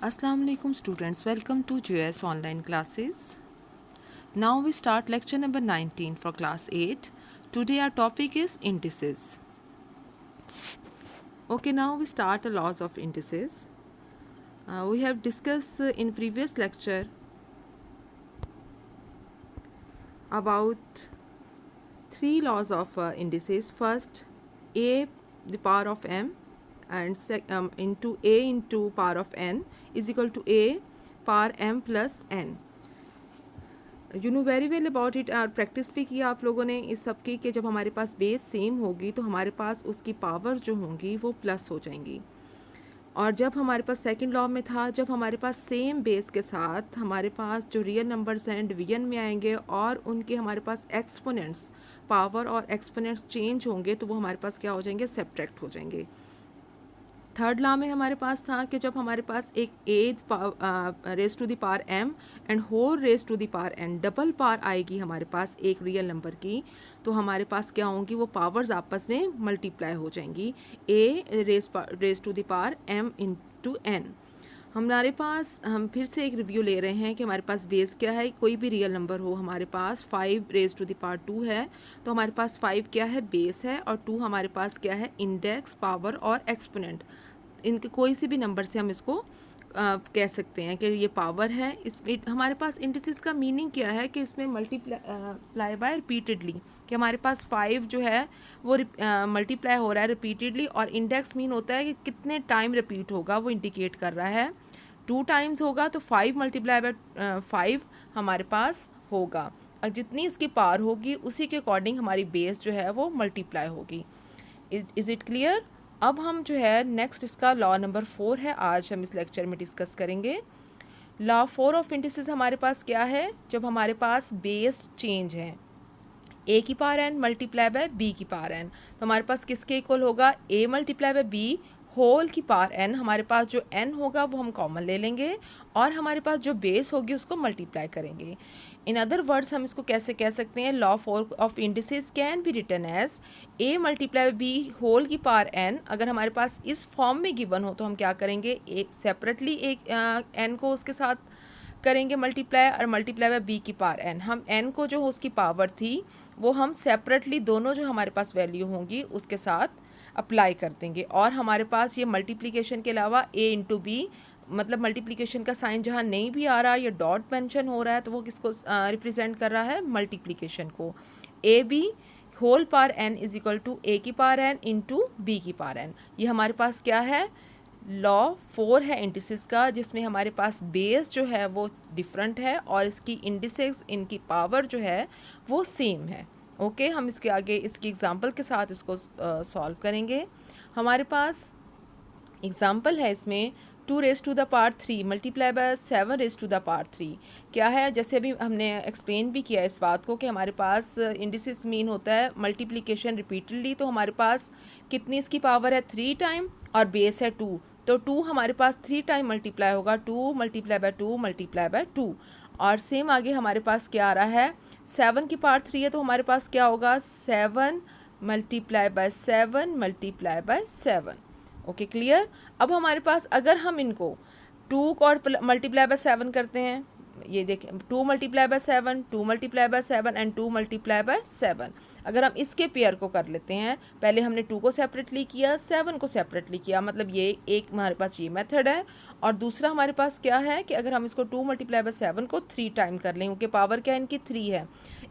Assalamu alaikum students, welcome to JS online classes. Now we start lecture number 19 for class 8. Today our topic is indices. Okay, now we start the laws of indices. We have discussed in previous lecture about three laws of indices. First, a the power of m and into a into power of n is equal to a power m plus n. You know very well about it और practice भी किया आप लोगों ने इस सब की कि जब हमारे पास बेस सेम होगी तो हमारे पास उसकी पावर जो होंगी वो प्लस हो जाएंगी। और जब हमारे पास सेकंड लॉ में था, जब हमारे पास सेम बेस के साथ हमारे पास जो रियल नंबर्स हैं डिवीजन में आएंगे और उनके हमारे पास एक्सपोनेंट्स पावर और एक्सपोनेंट्स चेंज होंगे तो वो हमारे पास क्या हो जाएंगे, सब्ट्रैक्ट हो जाएंगे। थर्ड लॉ में हमारे पास था कि जब हमारे पास एक raise to the power m and whole raise to the power n double power आएगी हमारे पास एक रियल नंबर की, तो हमारे पास क्या होंगी, वो पावर्स आपस में मल्टीप्लाई हो जाएंगी a raise to the power m into n। हमारे पास हम फिर से एक रिव्यू ले रहे हैं कि हमारे पास बेस क्या है, कोई भी रियल नंबर हो, हमारे पास 5 रेज टू द पावर 2 है तो हमारे पास 5 क्या है, बेस है, और 2 हमारे पास क्या है, इंडेक्स, पावर और एक्सपोनेंट। इनके कोई सी भी नंबर से हम इसको कह सकते हैं कि ये पावर है। इसमें हमारे पास इंडिसेस का मीनिंग क्या है कि इसमें मल्टीप्लाई बाय रिपीटेडली, कि हमारे पास 5 जो है वो मल्टीप्लाई हो रहा है रिपीटेडली, और इंडेक्स मीन होता है कि कितने टाइम रिपीट होगा, वो इंडिकेट कर रहा है। 2 टाइम्स होगा तो 5 मल्टीप्लाई बाय 5 हमारे पास होगा, और जितनी इसकी पावर होगी उसी के अकॉर्डिंग हमारी बेस जो है वो मल्टीप्लाई होगी। Is it clear? अब हम जो है नेक्स्ट इसका लॉ नंबर 4 है, आज हम इस लेक्चर में डिस्कस करेंगे। लॉ 4 ऑफ इंडिसेस हमारे पास क्या है, जब हमारे पास बेस चेंज है a की power n multiply by b की पावर n, तो हमारे पास किसके इक्वल होगा, a multiply by b whole की पावर n। हमारे पास जो n होगा वो हम कॉमन ले लेंगे और हमारे पास जो बेस होगी उसको मल्टीप्लाई करेंगे। इन अदर वर्ड्स हम इसको कैसे कह सकते हैं, law 4 of indices can be written as a multiply by b whole की पावर n। अगर हमारे पास इस फॉर्म में गिवन हो तो हम क्या करेंगे, एक सेपरेटली एक n को उसके साथ करेंगे मल्टीप्लाई, और मल्टीप्लाई बाय b की पावर n। हम n को जो उसकी पावर थी वो हम सेपरेटली दोनों जो हमारे पास वैल्यू होंगी उसके साथ अप्लाई कर देंगे, और हमारे पास ये मल्टीप्लिकेशन के अलावा a इंटू बी, मतलब मल्टीप्लिकेशन का साइन जहाँ नहीं भी आ रहा, ये डॉट मेंशन हो रहा है, तो वो किसको रिप्रेजेंट कर रहा है, मल्टीप्लिकेशन को। A B whole power n is equal to a की पावर n इंटू बी की पावर n। ये हमारे पास क्या है, लॉ 4 है इंडिसेस का, जिसमें हमारे पास बेस जो है वो डिफरेंट है और इसकी इंडिसेस, इनकी पावर जो है वो सेम है। ओके, हम इसके आगे इसकी एग्जांपल के साथ इसको सॉल्व करेंगे। हमारे पास एग्जांपल है इसमें 2 raise to the power 3 multiply by 7 raise to the power 3। क्या है, जैसे अभी हमने एक्सप्लेन भी किया इस बात को कि हमारे पास इंडिसेस मीन होता है मल्टीप्लिकेशन रिपीटेडली, तो हमारे पास कितनी इसकी पावर है, 3 टाइम, और बेस है 2, तो 2 हमारे पास 3 टाइम मल्टीप्लाई होगा, 2 मल्टीप्लाई बाय 2 मल्टीप्लाई बाय 2। और सेम आगे हमारे पास क्या आ रहा है, 7 की पावर 3 है तो हमारे पास क्या होगा, 7 multiply by 7 multiply by 7। Okay clear. अब हमारे पास अगर हम इनको 2 और मल्टीप्लाई बाय 7 करते हैं, ये देखें 2 multiply by 7, 2 multiply by 7 and 2 multiply by 7। अगर हम इसके पेयर को कर लेते हैं, पहले हमने 2 को सेपरेटली किया, 7 को सेपरेटली किया, मतलब ये एक हमारे पास ये मेथड है। और दूसरा हमारे पास क्या है कि अगर हम इसको 2 मल्टीप्लाई बाय 7 को 3 टाइम कर लें, क्योंकि पावर क्या है इनकी 3 है,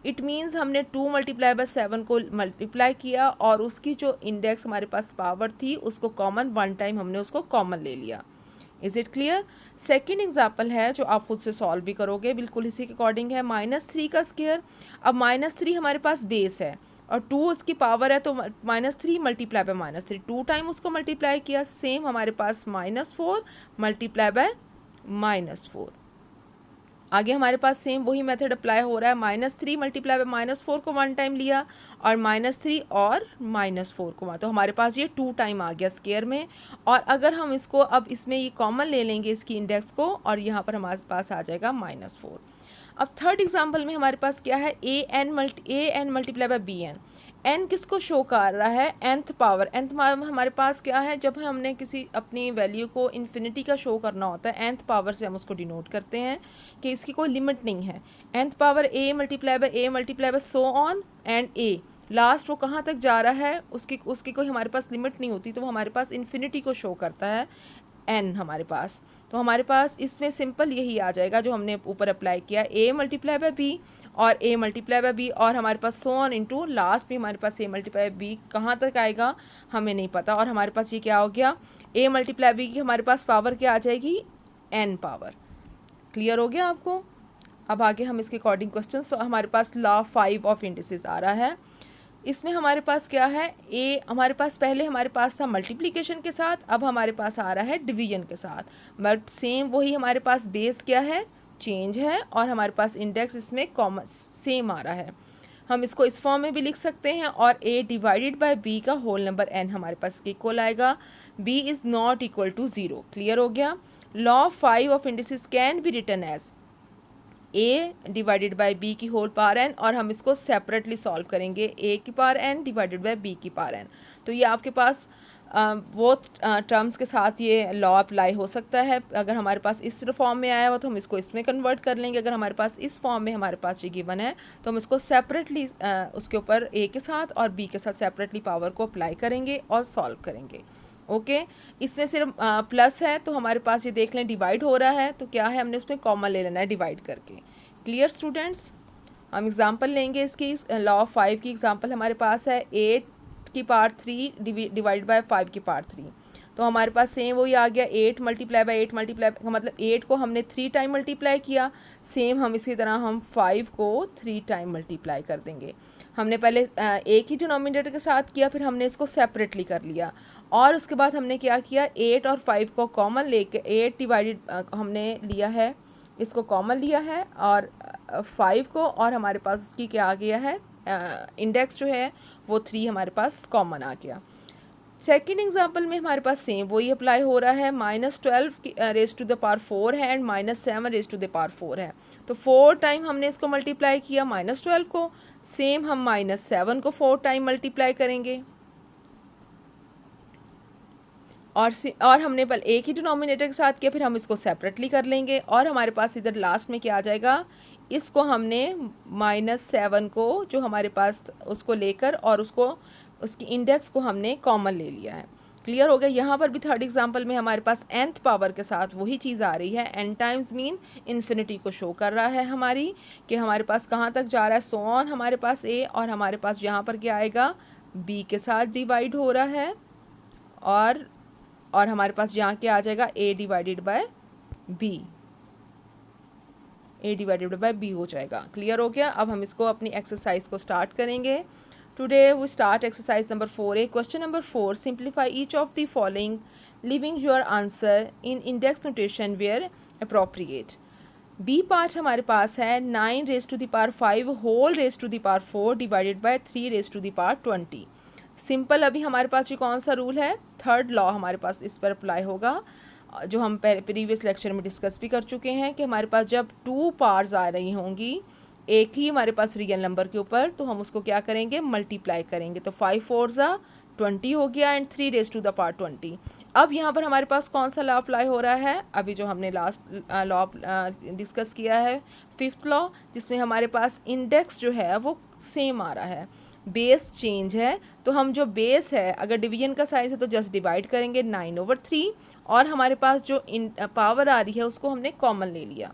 इट मीन्स हमने 2 मल्टीप्लाई बाय 7 को मल्टीप्लाई किया और उसकी जो इंडेक्स हमारे पास पावर थी उसको कॉमन 1 टाइम हमने उसको कॉमन ले लिया। Is it clear? Second example है जो आप खुद से सॉल्व भी करोगे, बिल्कुल इसी के अकॉर्डिंग है, -3 का स्क्वायर। अब -3 हमारे पास बेस है और 2 उसकी पावर है, तो -3 मल्टीप्लाई बाय -3, 2 टाइम उसको मल्टीप्लाई किया। सेम हमारे पास -4 मल्टीप्लाई बाय -4। आगे हमारे पास सेम वही मेथड अप्लाई हो रहा है, -3 मल्टीप्लाई बाय -4 को 1 टाइम लिया और -3 और -4 को, तो हमारे पास ये 2 टाइम आ गया स्क्वायर में। और अगर हम इसको अब इसमें ये कॉमन ले लेंगे इसकी इंडेक्स को, और यहाँ पर हमारे पास आ जाएगा -4। अब थर्ड एग्जाम्पल में हमारे पास क्या है, A n multiply by B n. n किसको शो कर रहा है, nth पावर। nth हमारे पास क्या है, जब हमने किसी अपनी वैल्यू को इन्फिनिटी का शो करना होता है nth पावर से हम उसको डिनोट करते हैं कि इसकी कोई लिमिट नहीं है। nth power a multiply bye so on and a, last वो कहाँ तक जा रहा है उसकी कोई हमारे पास लिमिट नहीं होती, तो वो हमारे पास इन्फिनिटी को शो करता है n हमारे पास। तो हमारे पास इसमें सिंपल यही आ जाएगा जो हमने ऊपर अप्लाई किया, a मल्टीप्लाई बाय b और a मल्टीप्लाई बाय b, और हमारे पास सो ऑन इनटू लास्ट में हमारे पास a मल्टीप्लाई बाय b कहाँ तक आएगा हमें नहीं पता। और हमारे पास ये क्या हो गया, a मल्टीप्लाई b की हमारे पास पावर क्या आ जाएगी, n पावर। क्लियर हो गया आपको। अब आगे हम इसके अकॉर्डिंग क्वेश्चन, तो हमारे पास लॉ 5 ऑफ इंडिसेस आ रहा है। इसमें हमारे पास क्या है, ए हमारे पास पहले हमारे पास था मल्टीप्लिकेशन के साथ, अब हमारे पास आ रहा है डिवीजन के साथ, बट सेम वही हमारे पास बेस क्या है, चेंज है, और हमारे पास इंडेक्स इसमें कॉमन सेम आ रहा है। हम इसको इस फॉर्म में भी लिख सकते हैं, और a डिवाइडेड बाय b का होल नंबर n हमारे पास इक्वल आएगा, b is not equal to 0। Clear हो गया। Law 5 of indices can be written as a divided by b की होल पावर n, और हम इसको सेपरेटली सॉल्व करेंगे, a की power n divided by b की पावर n। तो ये आपके पास वो टर्म्स के साथ ये लॉ अप्लाई हो सकता है। अगर हमारे पास इस फॉर्म में आया हुआ तो हम इसको इसमें कन्वर्ट कर लेंगे, अगर हमारे पास इस फॉर्म में हमारे पास ये गिवन है तो हम इसको सेपरेटली उसके ऊपर a के साथ और b के साथ सेपरेटली पावर को अप्लाई करेंगे और सॉल्व करेंगे। ओके इसमें सिर्फ प्लस है तो हमारे पास ये देख लें डिवाइड हो रहा है, तो क्या है हमने उसमें कॉमन ले लेना है डिवाइड करके। Clear students. हम एग्जांपल लेंगे इसकी, लॉ 5 की एग्जांपल हमारे पास है 8 की पावर 3 डिवाइड बाय 5 की पावर 3। तो हमारे पास सेम वही आ गया, 8 मल्टीप्लाई बाय 8 मल्टीप्लाई का मतलब 8 को हमने 3 टाइम मल्टीप्लाई किया, सेम हम इसी तरह हम 5 को 3 टाइम मल्टीप्लाई कर देंगे। हमने पहले एक ही डिनोमिनेटर के साथ किया, फिर हमने इसको सेपरेटली कर लिया, और उसके बाद हमने क्या किया, 8 और 5 को कॉमन लेके 8 डिवाइडेड हमने लिया है, इसको कॉमन लिया है, और 5 को, और हमारे पास उसकी क्या आ गया है, इंडेक्स जो है वो 3 हमारे पास कॉमन आ गया। सेकेंड एग्जाम्पल में हमारे पास सेम वही अप्लाई हो रहा है, -12 रेज टू द पावर 4 है and -7 raise to the power 4 है। तो 4 टाइम हमने इसको मल्टीप्लाई किया -12 को, सेम हम -7 को 4 टाइम मल्टीप्लाई करेंगे, और हमने पहले एक ही डिनोमिनेटर के साथ किया, फिर हम इसको सेपरेटली कर लेंगे, और हमारे पास इधर लास्ट में क्या आ जाएगा, इसको हमने -7 को जो हमारे पास उसको लेकर और उसकी इंडेक्स को हमने कॉमन ले लिया है। क्लियर हो गया। यहाँ पर भी थर्ड एग्जांपल में हमारे पास nth पावर के साथ वही चीज़ आ रही है, n टाइम्स मीन इन्फिनिटी को शो कर रहा है हमारी, कि हमारे पास कहाँ तक जा रहा है, सो ऑन हमारे पास a, और हमारे पास यहाँ पर क्या आएगा, b के साथ डिवाइड हो रहा है, और हमारे पास यहाँ क्या आ जाएगा, a डिवाइडेड बाय b हो जाएगा। क्लियर हो गया। अब हम इसको अपनी एक्सरसाइज को स्टार्ट करेंगे। Today we start exercise number 4a। Question number 4, simplify each of the following leaving your answer in index notation where appropriate. B part हमारे पास है 9 raise to the power 5 whole raise to the power 4 divided by 3 raise to the power 20। Simple अभी हमारे पास ये कौन सा rule है, third law हमारे पास इस पर अप्लाई होगा, जो हम प्रीवियस लेक्चर में डिस्कस भी कर चुके हैं, कि हमारे पास जब 2 पार्ट्स आ रही होंगी एक ही हमारे पास रियल नंबर के ऊपर, तो हम उसको क्या करेंगे, मल्टीप्लाई करेंगे। तो 5 4 20 हो गया and 3 raise to the power 20। अब यहाँ पर हमारे पास कौन सा लॉ अप्लाई हो रहा है, अभी जो हमने लास्ट लॉ डिस्कस किया है, 5th लॉ, जिसमें हमारे पास इंडेक्स जो है वो सेम आ रहा है, बेस चेंज है। तो हम जो बेस है, अगर डिवीजन का साइज है तो जस्ट डिवाइड करेंगे 9/3, और हमारे पास जो पावर आ रही है उसको हमने कॉमन ले लिया,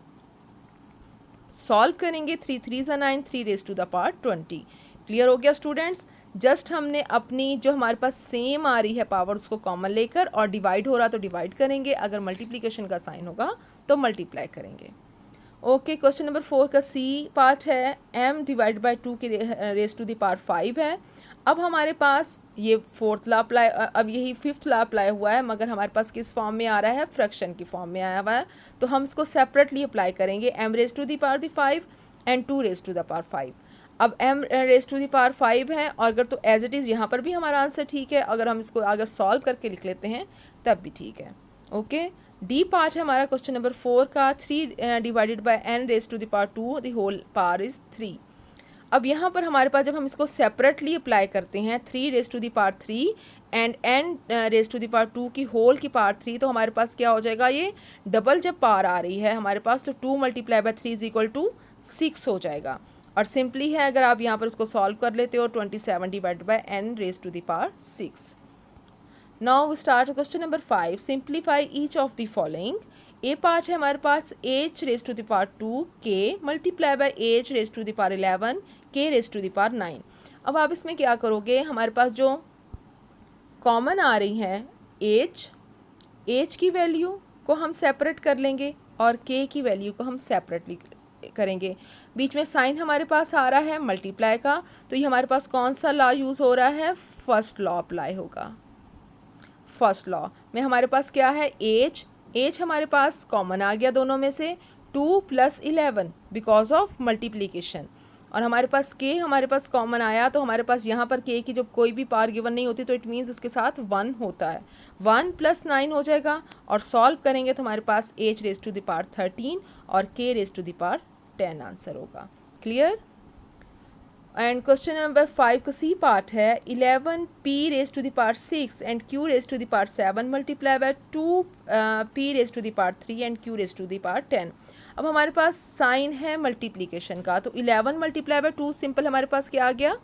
सॉल्व करेंगे, 3 3 9, 3 raise to the power 20। Clear हो गया स्टूडेंट्स। जस्ट हमने अपनी जो हमारे पास सेम आ रही है पावर उसको कॉमन लेकर, और डिवाइड हो रहा तो डिवाइड करेंगे, अगर मल्टीप्लिकेशन का साइन होगा तो मल्टीप्लाई करेंगे। ओके क्वेश्चन नंबर 4 का सी पार्ट है, m डिवाइड बाय 2 की रेज टू द पावर 5 है। अब हमारे पास ये 4th लॉ अप्लाई, अब यही 5th लॉ अप्लाई हुआ है, मगर हमारे पास किस फॉर्म में आ रहा है, फ्रैक्शन की फॉर्म में आया हुआ है, तो हम इसको सेपरेटली अप्लाई करेंगे, m raise to the power 5 and 2 raise to the power 5। अब m raise to the power 5 है, और अगर तो एज इट इज़ यहाँ पर भी हमारा आंसर ठीक है, अगर हम इसको आगे सॉल्व करके लिख लेते हैं तब भी ठीक है। ओके डी पार्ट है हमारा क्वेश्चन नंबर 4 का, 3 divided by n raise to the power 2 the whole power is 3। अब यहाँ पर हमारे पास जब हम इसको सेपरेटली अप्लाई करते हैं 3⁻³ एंड n⁻² की होल की पावर 3, तो हमारे पास क्या हो जाएगा, ये डबल जब पावर आ रही है हमारे पास तो 2 × 3 = 6 हो जाएगा। और सिंपली है, अगर आप यहाँ पर उसको सॉल्व कर लेते हो 27 / n⁻6। Now we start question number 5। Simplify each of the following. A part है हमारे पास h⁻² k multiply by h⁻11 k⁻9। अब आप इसमें क्या करोगे, हमारे पास जो कॉमन आ रही है h की वैल्यू को हम सेपरेट कर लेंगे और k की वैल्यू को हम सेपरेटली करेंगे। बीच में साइन हमारे पास आ रहा है मल्टीप्लाई का, तो ये हमारे पास कौन सा लॉ यूज़ हो रहा है, फर्स्ट लॉ अप्लाई होगा। फर्स्ट लॉ में हमारे पास क्या है, एच हमारे पास कॉमन आ गया दोनों में से, 2 + 11 बिकॉज ऑफ मल्टीप्लिकेशन। और हमारे पास के हमारे पास कॉमन आया, तो हमारे पास यहाँ पर के की जब कोई भी पावर गिवन नहीं होती तो इट मीन्स उसके साथ 1 होता है, 1 + 9 हो जाएगा। और सॉल्व करेंगे तो हमारे पास h⁻13 और k⁻10 आंसर होगा। क्लियर। एंड क्वेश्चन नंबर 5 का सी पार्ट है 11p⁻6 and q⁻7 multiply by 2p⁻3 and q⁻10। अब हमारे पास साइन है मल्टीप्लिकेशन का, तो 11 × 2 सिंपल हमारे पास क्या आ गया,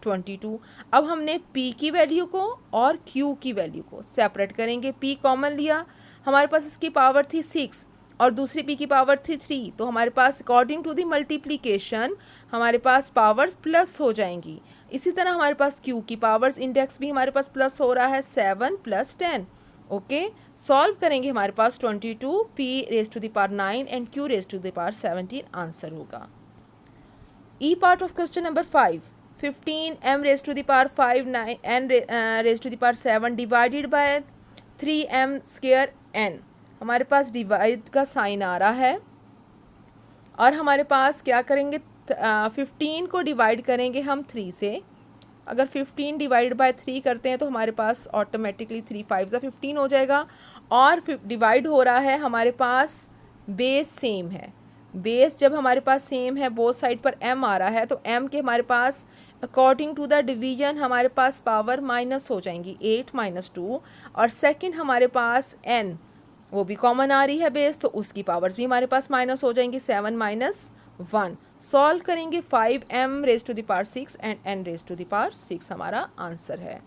22। अब हमने p की वैल्यू को और q की वैल्यू को सेपरेट करेंगे। p कॉमन लिया, हमारे पास इसकी पावर थी 6 और दूसरी p की पावर थी 3, तो हमारे पास अकॉर्डिंग टू द मल्टीप्लिकेशन हमारे पास पावर्स प्लस हो जाएंगी। इसी तरह हमारे पास q की पावर्स इंडेक्स भी हमारे पास प्लस हो रहा है, 7 + 10। ओके, सॉल्व करेंगे हमारे पास 22p⁻9 एंड q⁻17 आंसर होगा। E part of question number 5 15m⁵5 n⁻7 divided by 3m² n। हमारे पास डिवाइड का साइन आ रहा है और हमारे पास क्या करेंगे, 15 को डिवाइड करेंगे हम 3 से। अगर 15 डिवाइडेड बाय 3 करते हैं तो हमारे पास ऑटोमेटिकली 3 5 15 हो जाएगा। और डिवाइड हो रहा है, हमारे पास बेस सेम है। बेस जब हमारे पास सेम है, बोथ साइड पर m आ रहा है, तो m के हमारे पास अकॉर्डिंग टू द डिवीजन हमारे पास पावर माइनस हो जाएंगी, 8 - 2। और सेकंड हमारे पास n वो भी कॉमन आ रही है बेस, तो उसकी पावर्स भी हमारे पास माइनस हो जाएंगी, 7 - 1। सॉल्व करेंगे 5m⁻6 एंड n⁻6 हमारा आंसर है।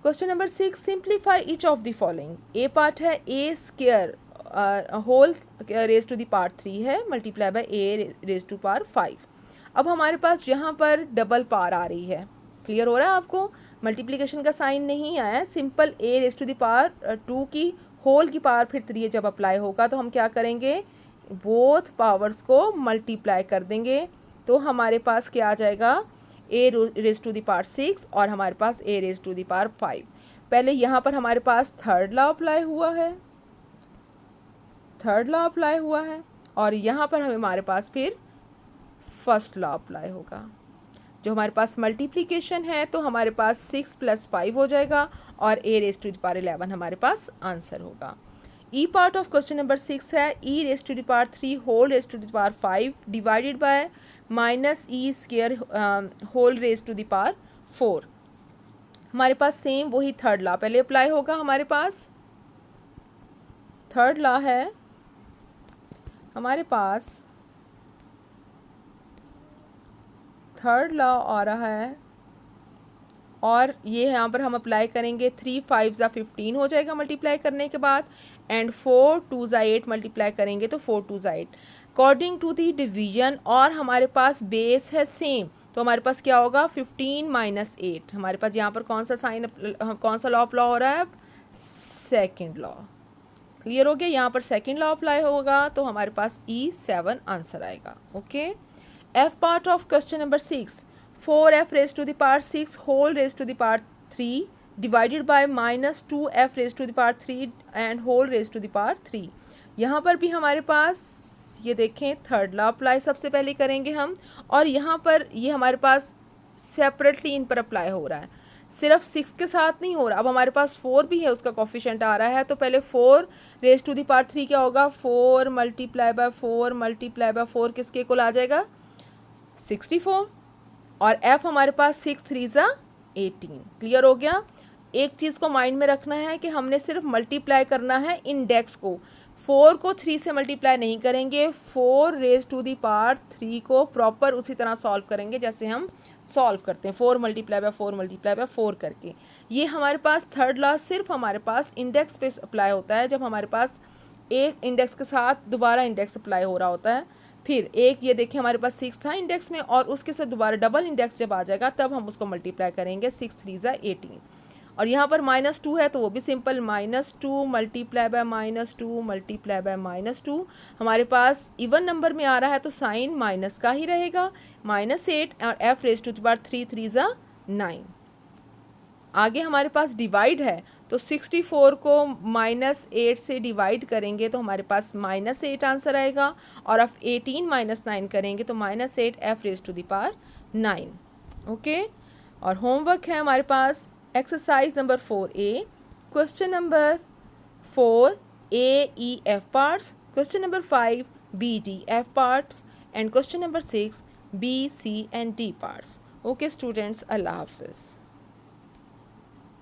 Question number 6 simplify each of the following. A part है a² होल ⁻³ है मल्टीप्लाई बाय a⁻5। अब हमारे पास यहाँ पर डबल पावर आ रही है। क्लियर हो रहा है आपको, मल्टीप्लिकेशन का साइन नहीं आया है, सिंपल a⁻2 की होल की पावर फिर 3 जब अप्लाई होगा तो हम क्या करेंगे, बोथ पावर्स को मल्टीप्लाई कर देंगे। तो हमारे पास क्या आ जाएगा, a⁻6 और हमारे पास a⁻5। पहले यहाँ पर हमारे पास थर्ड लॉ अप्लाई हुआ है और यहाँ पर हमारे पास फिर फर्स्ट लॉ अप्लाई होगा। जो हमारे पास मल्टीप्लिकेशन है तो हमारे पास 6 + 5 हो जाएगा और a⁻11 हमारे पास आंसर होगा। E part of question number 6 है e⁻³ whole ⁻5 divided by -e² whole ⁻4। हमारे पास सेम वही थर्ड लॉ पहले अप्लाई होगा। हमारे पास थर्ड लॉ है, हमारे पास थर्ड लॉ आ रहा है और ये यहाँ पर हम अप्लाई करेंगे, 3 5 15 हो जाएगा मल्टीप्लाई करने के बाद, एंड 4 2 8 मल्टीप्लाई करेंगे तो 4 2 8 अकॉर्डिंग टू दी डिवीजन। और हमारे पास बेस है सेम, तो हमारे पास क्या होगा, 15 - 8। हमारे पास यहाँ पर कौन सा लॉ अप्लाई हो रहा है, सेकेंड लॉ। क्लियर हो गया, यहाँ पर सेकेंड लॉ अप्लाई होगा तो हमारे पास E7 आंसर आएगा। Okay, F part of question number 6 4f⁻6 whole ⁻3 divided by -2f⁻3 and whole ⁻3। यहाँ पर भी हमारे पास ये देखें थर्ड लॉ अप्लाई सबसे पहले करेंगे हम, और यहाँ पर ये हमारे पास सेपरेटली इन पर अप्लाई हो रहा है, सिर्फ 6 के साथ नहीं हो रहा। अब हमारे पास 4 भी है, उसका कोफिशिएंट आ रहा है, तो पहले 4⁻3 क्या होगा, 4 × 4 × 4 किसके कुल आ जाएगा, 64। और f हमारे पास 6 3 ज़ा 18। क्लियर हो गया। एक चीज़ को माइंड में रखना है कि हमने सिर्फ मल्टीप्लाई करना है इंडेक्स को, 4 को 3 से मल्टीप्लाई नहीं करेंगे, 4 रेज टू दी पावर 3 को प्रॉपर उसी तरह सॉल्व करेंगे जैसे हम सॉल्व करते हैं 4 मल्टीप्लाई बाय 4 मल्टीप्लाई बाय 4 करके। ये हमारे पास थर्ड लॉ सिर्फ हमारे पास इंडेक्स पे अप्लाई होता है, जब हमारे पास एक इंडेक्स के साथ दोबारा इंडेक्स अप्लाई हो रहा होता है। फिर एक ये देखिए हमारे पास 6 था इंडेक्स में, और उसके साथ दोबारा डबल इंडेक्स जब आ जाएगा तब हम उसको मल्टीप्लाई करेंगे, 6 3 ज़ा 18। और यहाँ पर -2 है तो वो भी simple, -2 multiply by -2 multiply by -2। हमारे पास इवन नंबर में आ रहा है तो साइन माइनस का ही रहेगा, -8 और f raise to the power 3 3 ज़ा 9। आगे हमारे पास डिवाइड है तो 64 को -8 से डिवाइड करेंगे तो हमारे पास -8 आंसर आएगा, और अब 18 -9 करेंगे तो -8 f raise to the power 9। Okay. और होमवर्क है हमारे पास exercise number 4A, question number 4 A E F parts, question number 5 B D F parts, and question number 6 B C and D parts। Okay students, अल्लाह हाफिज़।